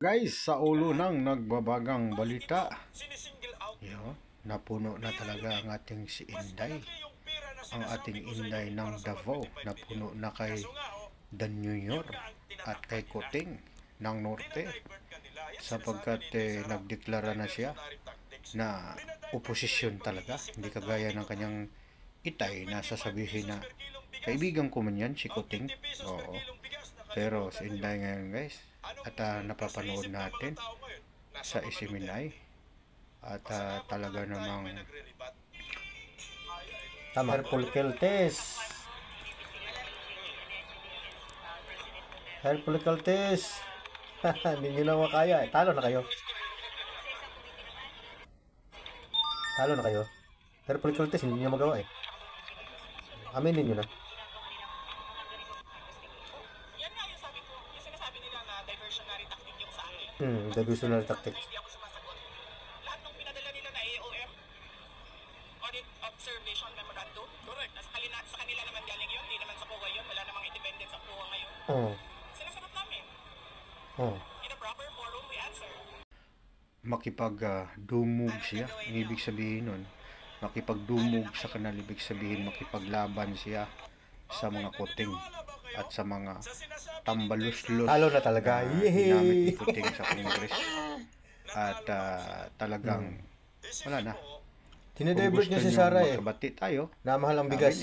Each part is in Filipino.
Guys, sa ulo ng nagbabagang balita, napuno na talaga ang ating si Inday. Ang ating Inday ng Davao, napuno na kay Dan Junior at kay Kuting ng Norte. Sapagkat nagdeklara na siya na oposisyon talaga. Hindi kagaya ng kanyang itay na sasabihin na kaibigan ko man yan, si Kuting. Oo. Pero si Inday ngayon guys, at napapanood natin sa Isiminay at talaga namang tama. Hair follicle test. Hindi nyo na makaya. Talo na kayo. Hair follicle test, hindi nyo magawa eh. Aminin nyo na. Yan nga yung sabi ko, yung sinasabi nila na diversionary tactic yung sa akin. Diversionary tactic. Hindi ako sumasagot. Lahat ng pinadala nila na AOM, Audit Observation Memorandum, correct. Sa kanila naman galing yun, hindi naman sa COA yun, wala namang independence ang COA ngayon. Sinasagot namin. In a proper forum, we answer. Makipag-dumog siya. Ang ibig sabihin nun, makipagdumog sa kanal, ibig sabihin makipaglaban siya sa mga Kuting at sa mga tambaluslos Talo na talaga. na ginamit ni Kuting sa Congress. At talagang wala na. Tinidivert niya si Sara eh. Magkabati tayo. Namahal ang bigas.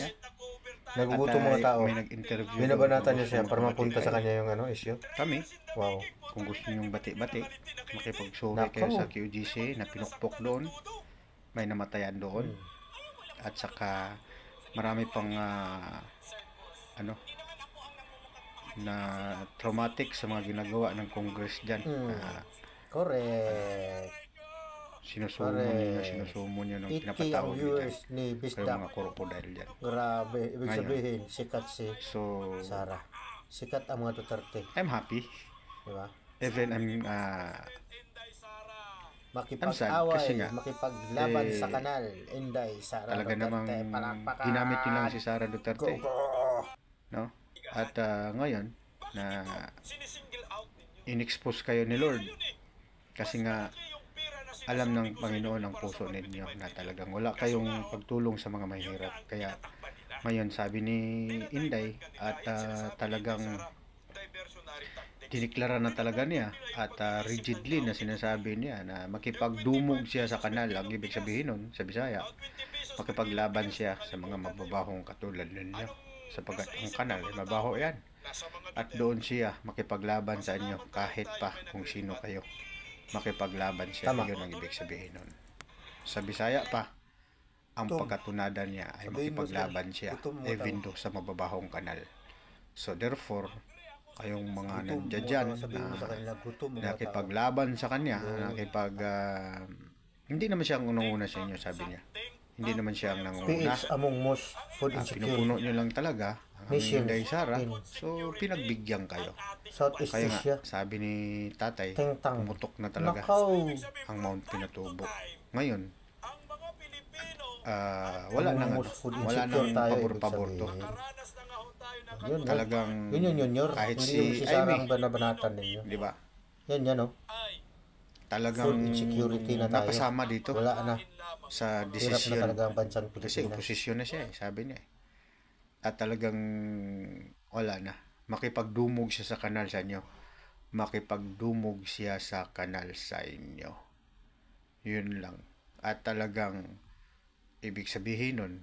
Nagugutom mga tao. May nag-interview. Binabanatan niya siya para mapunta sa kanya yung issue. Kami, Wow. kung gusto nyong bati-bati, makipagsuhi kayo sa QGC na pinukpok doon. May namatayan doon. At saka marami pang na traumatic sa mga ginagawa ng Congress dyan. Correct. Sinusumo niyo ng 8K pinapatao ang niyo dyan. viewers ni Pero Bisdak. mga crocodile dyan. Grabe. Ibig Ngayon. sabihin, sikat si So, Sara. Sikat ang mga Duterte. I'm happy. Diba? Even I'm Makipag-away, kasi nga, makipaglaban sa kanal, Inday, Sara talaga namang Duterte, palakpakan. ginamit nyo lang si Sara Duterte. Go! No? At ngayon, na in-expose kayo ni Lord. Kasi nga, alam ng Panginoon ang puso ninyo na talagang wala kayong pagtulong sa mga mahirap. Kaya, ngayon sabi ni Inday at talagang diniklara na talaga niya at rigidly na sinasabi niya na makipagdumog siya sa kanal. Ang ibig sabihin nun sa Bisaya, makipaglaban siya sa mga mababahong katulad ninyo, sapagkat ang kanal ay mabaho yan, at doon siya makipaglaban sa inyo kahit pa kung sino kayo. Makipaglaban siya. Tama. Yun ang ibig sabihin nun sa Bisaya pa. Ang pagkatunadan niya ay makipaglaban siya even do sa mababahong kanal. So therefore, kayong mga nandiyan dyan na nakipaglaban sa kanya, hindi naman siya ang unang-una sa inyo, sabi niya. Hindi naman siya ang nangunguna. PH among most food insecure. Pinupuno niyo lang talaga ang Nations Inday Sara. in So pinagbigyan kayo. Southeast Kaya Asia. nga, sabi ni tatay, Tengtang. pumutok na talaga Nakaw. ang Mount Pinatubo. Ngayon, wala nang food wala insecure nang tayo, pabor-pabor ibig to. Yun, Talagang yun. kahit Hindi si yung si Sara Amy, ang banabanatan ninyo. di ba? Yan, oh. Talagang Food insecurity na tayo. napasama dito Wala na. sa Hirap na desisyon. talaga ang bansang Kasi Pilipinas. oposisyon na siya, sabi niya. At talagang wala na. Makipagdumog siya sa kanal sa inyo. Makipagdumog siya sa kanal sa inyo. Yun lang. At talagang ibig sabihin nun,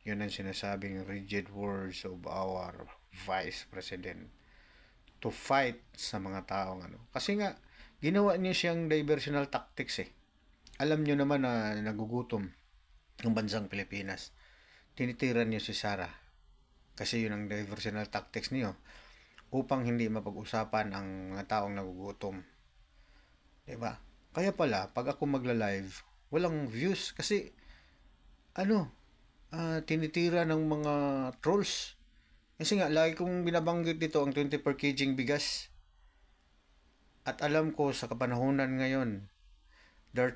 yun ang sinasabing rigid words of our Vice President to fight sa mga taong Kasi nga, ginawa niyo siyang diversional tactics eh. Alam niyo naman na nagugutom ang bansang Pilipinas. Tinitiran niyo si Sara. Kasi yun ang diversional tactics niyo upang hindi mapag-usapan ang mga taong nagugutom. Diba? Kaya pala, pag ako magla-live, walang views kasi tinitira ng mga trolls. Kasi nga, lagi kong binabanggit dito ang 20 per kg bigas. At alam ko sa kapanahunan ngayon,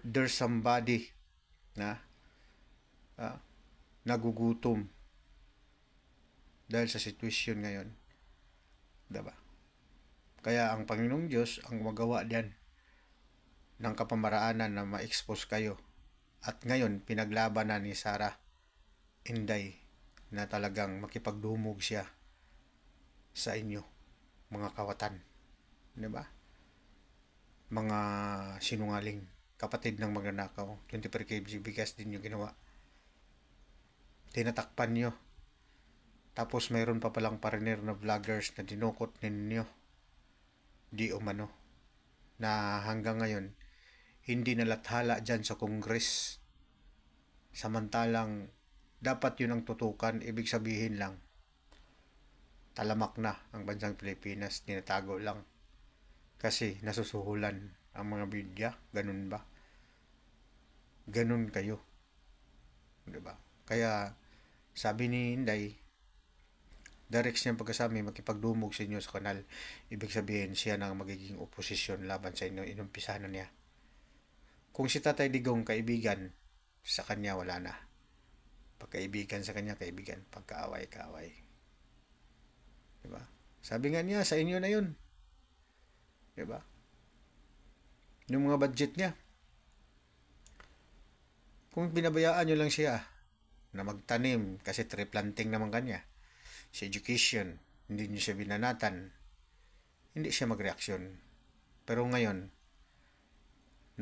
there's somebody na nagugutom dahil sa sitwasyon ngayon. Diba? Kaya ang Panginoong Diyos ang magawa diyan. ng kapamaraanan na ma-expose kayo. At ngayon, pinaglaban na ni Sara Inday na talagang makipagdumog siya sa inyo, mga kawatan. Diba? Mga sinungaling, kapatid ng magnanakaw, 24 kg bigas din yung ginawa. Tinatakpan nyo. Tapos mayroon pa palang partner na vloggers na dinukot ninyo. Di umano. Na hanggang ngayon, hindi nalathala dyan sa Congress. Samantalang, dapat yun ang tutukan. Ibig sabihin lang, talamak na ang bansang Pilipinas. Tinatago lang. Kasi nasusuhulan ang mga media. Ganun ba? Ganun kayo. Diba? Kaya, sabi ni Inday, direct niyang pagkasami makipagdumog sa inyo sa kanal. Ibig sabihin siya na magiging oposisyon laban sa inyo. Inumpisahan na niya. Kung si Tatay Digong kaibigan, sa kanya wala na. Pagkaibigan sa kanya, kaibigan. Pagkaaway, kaaway. Diba? Sabi nga niya, sa inyo na yun. Diba? Yung mga budget niya. Kung binabayaan nyo lang siya na magtanim, kasi tree planting naman kanya, sa education, hindi nyo siya binanatan, hindi siya magreaksyon. Pero ngayon,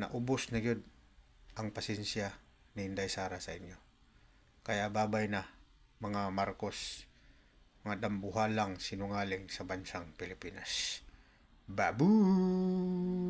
naubos na yun ang pasensya ni Inday Sara sa inyo. Kaya babay na, mga Marcos, mga dambuhalang sinungaling sa bansang Pilipinas. Babu!